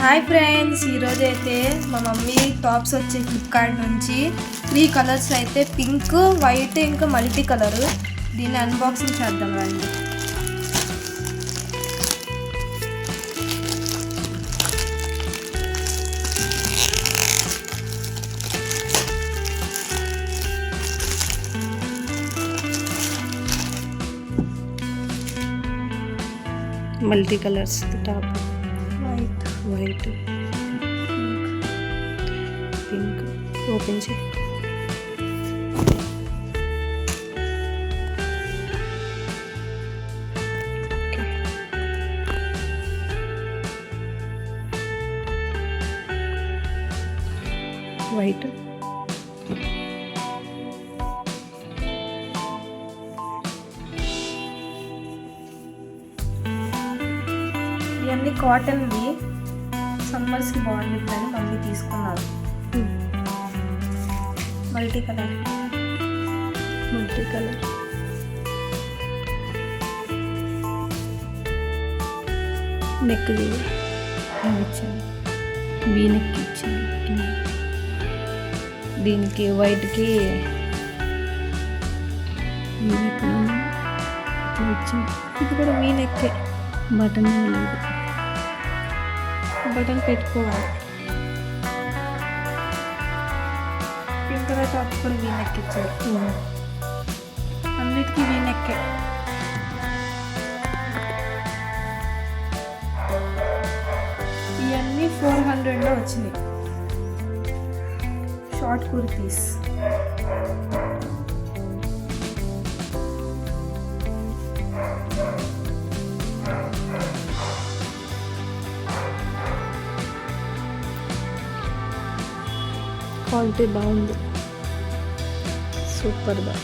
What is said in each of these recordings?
Hi friends, ఈరోజు అయితే మా మమ్మీ టాప్స్ వచ్చే ఫ్లిప్కార్ట్ నుంచి 3 కలర్స్ అయితే పింక్, వైట్ ఇంకా మల్టీ కలర్. దీన్ని అన్బాక్సింగ్ చేద్దాం రండి. Multi colours top, white pink. Open చేయి. వైట్ ఇవన్నీ కాటన్వి, సమ్మర్స్కి బాగుంటుందని మమ్మీ తీసుకున్నారు. మల్టీ కలర్ నెక్ ఇచ్చాను, వీ నెక్ ఇచ్చాను. దీనికి వైట్కి ఇచ్చాను. ఇది కూడా వీ నెక్కే, బటన్ లేదు, బటన్ పెట్టుకోవాలి. పింక్ కలర్ టాప్ కూడా వీ నెక్ ఇచ్చారు. అన్నిటికీ వీ నెక్కే. ఇవన్నీ 400లో వచ్చినాయి. షార్ట్ కుర్తీస్. క్వాలిటీ బాగుంది, సూపర్గా.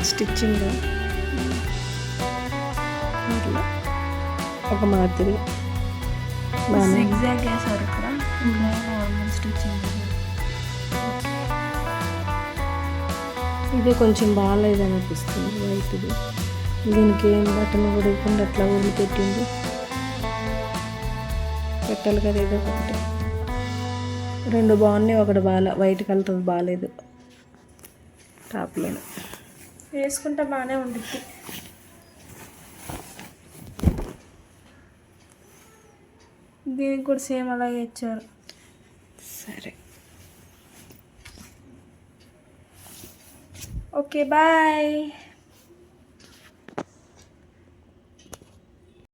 స్టిచ్చింగ్ ఒక మాదిరి zigzag వేసారు ఇక్కడ. Normal stitching. ఇది కొంచెం బాగాలేదు అనిపిస్తుంది వైట్ది. దీనికి ఏం బటన్ ఉడకుండా అట్లా ఊరి పెట్టింది. పెట్టాలి కదా ఏదో ఒకటి. 2 బాగున్నాయి, ఒకటి బాగా వైట్ కలర్ బాగాలేదు. టాప్లో వేసుకుంటే బాగానే ఉంటుంది. దీనికి కూడా సేమ్ అలాగే ఇచ్చారు. సరే, ఓకే బాయ్.